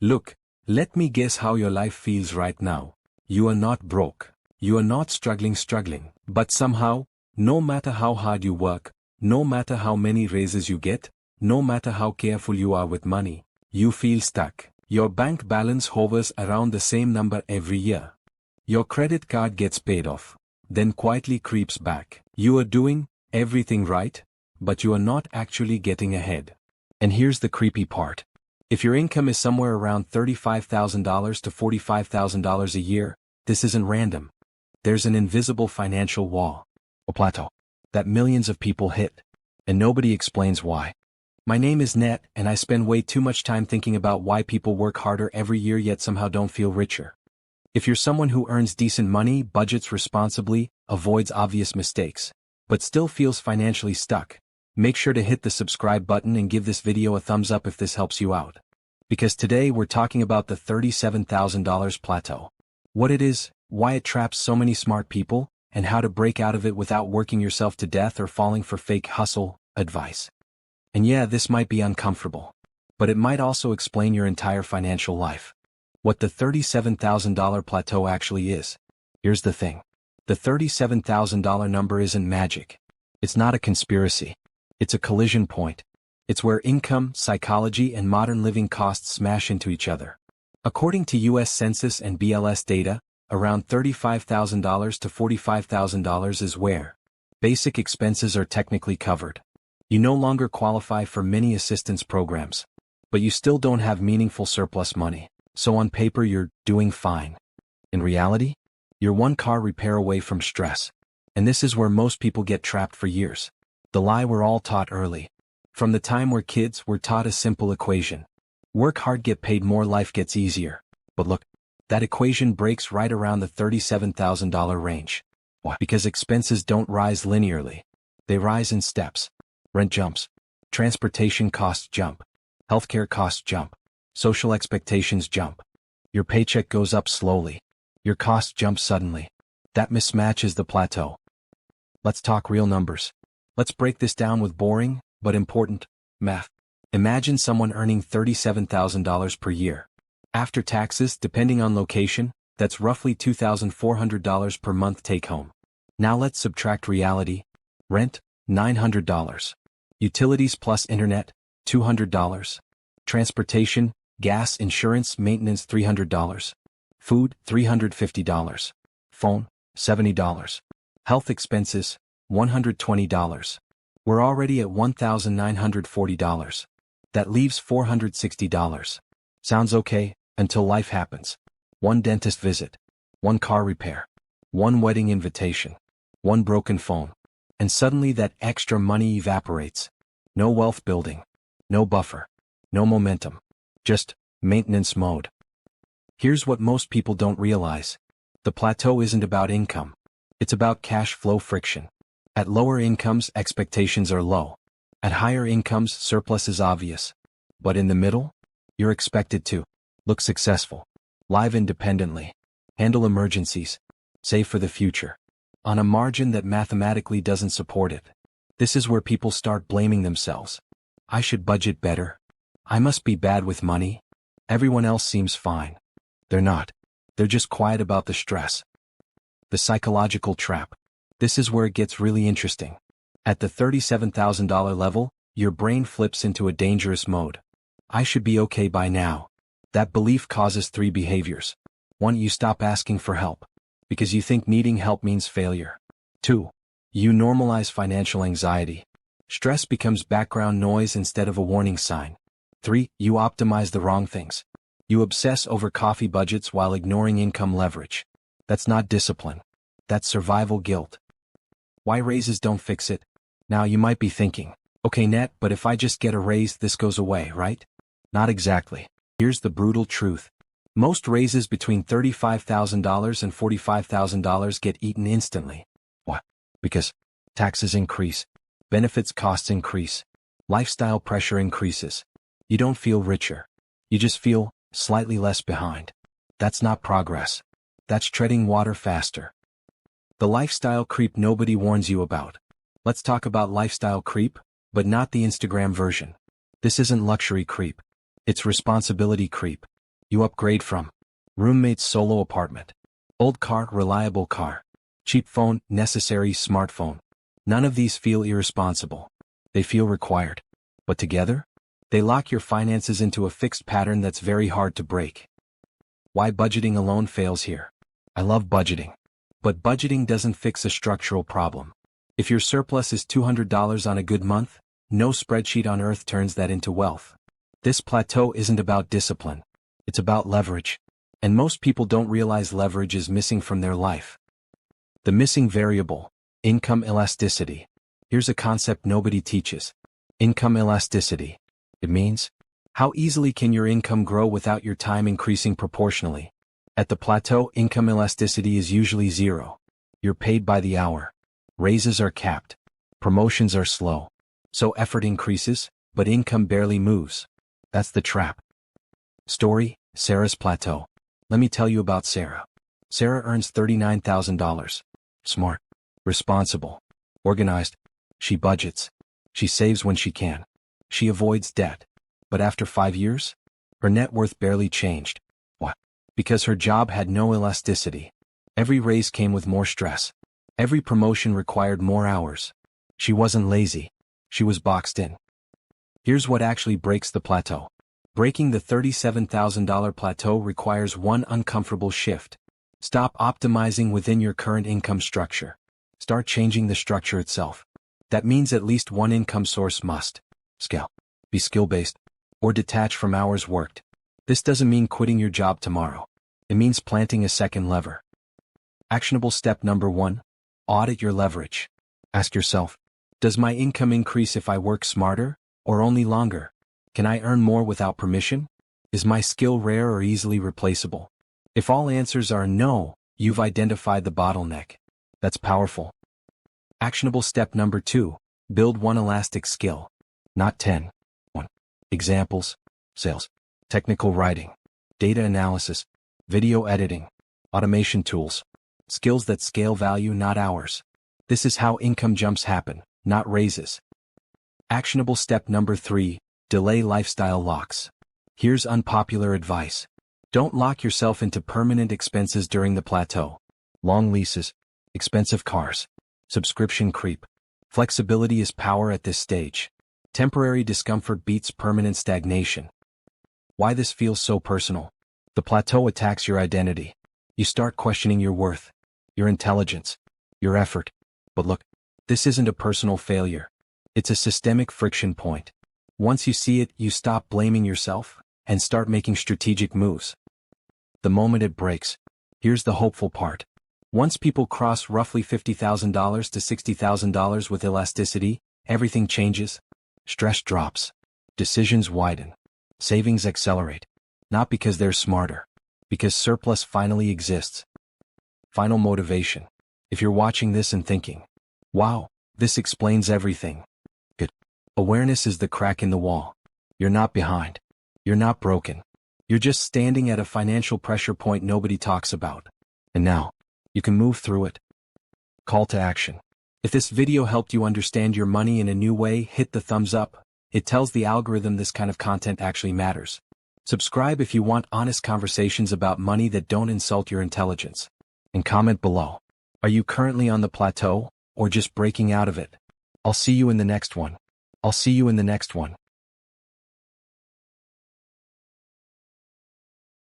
Look, let me guess how your life feels right now. You are not broke. You are not struggling, but somehow, no matter how hard you work, no matter how many raises you get, no matter how careful you are with money, you feel stuck. Your bank balance hovers around the same number every year. Your credit card gets paid off, then quietly creeps back. You are doing everything right, but you are not actually getting ahead. And here's the creepy part. If your income is somewhere around $35,000 to $45,000 a year, this isn't random. There's an invisible financial wall, a plateau, that millions of people hit, and nobody explains why. My name is Net, and I spend way too much time thinking about why people work harder every year yet somehow don't feel richer. If you're someone who earns decent money, budgets responsibly, avoids obvious mistakes, but still feels financially stuck, make sure to hit the subscribe button and give this video a thumbs up if this helps you out. Because today we're talking about the $37,000 plateau. What it is, why it traps so many smart people, and how to break out of it without working yourself to death or falling for fake hustle advice. And yeah, this might be uncomfortable, but it might also explain your entire financial life. What the $37,000 plateau actually is. Here's the thing. The $37,000 number isn't magic. It's not a conspiracy. It's a collision point. It's where income, psychology, and modern living costs smash into each other. According to U.S. Census and BLS data, around $35,000 to $45,000 is where basic expenses are technically covered. You no longer qualify for many assistance programs, but you still don't have meaningful surplus money, so on paper you're doing fine. In reality, you're one car repair away from stress. And this is where most people get trapped for years. The lie we're all taught early. From the time we're kids, we're taught a simple equation. Work hard, get paid more, life gets easier. But look, that equation breaks right around the $37,000 range. Why? Because expenses don't rise linearly. They rise in steps. Rent jumps. Transportation costs jump. Healthcare costs jump. Social expectations jump. Your paycheck goes up slowly. Your costs jump suddenly. That mismatch is the plateau. Let's talk real numbers. Let's break this down with boring, but important, math. Imagine someone earning $37,000 per year. After taxes, depending on location, that's roughly $2,400 per month take home. Now let's subtract reality. Rent, $900. Utilities plus internet, $200. Transportation, gas, insurance, maintenance, $300. Food, $350. Phone, $70. Health expenses, $120. We're already at $1,940. That leaves $460. Sounds okay, until life happens. One dentist visit. One car repair. One wedding invitation. One broken phone. And suddenly that extra money evaporates. No wealth building. No buffer. No momentum. Just maintenance mode. Here's what most people don't realize. The plateau isn't about income. It's about cash flow friction. At lower incomes, expectations are low. At higher incomes, surplus is obvious. But in the middle, you're expected to look successful, live independently, handle emergencies, save for the future, on a margin that mathematically doesn't support it. This is where people start blaming themselves. I should budget better. I must be bad with money. Everyone else seems fine. They're not. They're just quiet about the stress. The psychological trap. This is where it gets really interesting. At the $37,000 level, your brain flips into a dangerous mode. I should be okay by now. That belief causes three behaviors. 1. You stop asking for help, because you think needing help means failure. 2. You normalize financial anxiety. Stress becomes background noise instead of a warning sign. 3. You optimize the wrong things. You obsess over coffee budgets while ignoring income leverage. That's not discipline. That's survival guilt. Why raises don't fix it? Now you might be thinking, okay Net, but if I just get a raise, this goes away, right? Not exactly. Here's the brutal truth. Most raises between $35,000 and $45,000 get eaten instantly. Why? Because taxes increase, benefits costs increase, lifestyle pressure increases. You don't feel richer. You just feel slightly less behind. That's not progress. That's treading water faster. The lifestyle creep nobody warns you about. Let's talk about lifestyle creep, but not the Instagram version. This isn't luxury creep. It's responsibility creep. You upgrade from roommate's solo apartment, old car, reliable car, cheap phone, necessary smartphone. None of these feel irresponsible. They feel required. But together, they lock your finances into a fixed pattern that's very hard to break. Why budgeting alone fails here. I love budgeting. But budgeting doesn't fix a structural problem. If your surplus is $200 on a good month, no spreadsheet on earth turns that into wealth. This plateau isn't about discipline. It's about leverage. And most people don't realize leverage is missing from their life. The missing variable, income elasticity. Here's a concept nobody teaches. Income elasticity. It means, how easily can your income grow without your time increasing proportionally? At the plateau, income elasticity is usually zero. You're paid by the hour. Raises are capped. Promotions are slow. So effort increases, but income barely moves. That's the trap. Story, Sarah's plateau. Let me tell you about Sarah. Sarah earns $39,000. Smart. Responsible. Organized. She budgets. She saves when she can. She avoids debt. But after 5 years, her net worth barely changed. Why? Because her job had no elasticity. Every raise came with more stress. Every promotion required more hours. She wasn't lazy. She was boxed in. Here's what actually breaks the plateau. Breaking the $37,000 plateau requires one uncomfortable shift. Stop optimizing within your current income structure. Start changing the structure itself. That means at least one income source must scale, be skill-based, or detach from hours worked. This doesn't mean quitting your job tomorrow. It means planting a second lever. Actionable step number 1. Audit your leverage. Ask yourself, does my income increase if I work smarter, or only longer? Can I earn more without permission? Is my skill rare or easily replaceable? If all answers are no, you've identified the bottleneck. That's powerful. Actionable step number 2. Build one elastic skill. Not 10. 1. Examples: sales, technical writing, data analysis, video editing, automation tools. Skills that scale value, not hours. This is how income jumps happen, not raises. Actionable step number 3. Delay lifestyle locks. Here's unpopular advice. Don't lock yourself into permanent expenses during the plateau. Long leases, expensive cars, subscription creep. Flexibility is power at this stage. Temporary discomfort beats permanent stagnation. Why this feels so personal? The plateau attacks your identity. You start questioning your worth, your intelligence, your effort. But look, this isn't a personal failure. It's a systemic friction point. Once you see it, you stop blaming yourself and start making strategic moves. The moment it breaks, here's the hopeful part. Once people cross roughly $50,000 to $60,000 with elasticity, everything changes. Stress drops. Decisions widen. Savings accelerate. Not because they're smarter, because surplus finally exists. Final motivation. If you're watching this and thinking, wow, this explains everything. Good. Awareness is the crack in the wall. You're not behind. You're not broken. You're just standing at a financial pressure point nobody talks about. And now, you can move through it. Call to action. If this video helped you understand your money in a new way, hit the thumbs up. It tells the algorithm this kind of content actually matters. Subscribe if you want honest conversations about money that don't insult your intelligence. And comment below. Are you currently on the plateau, or just breaking out of it? I'll see you in the next one.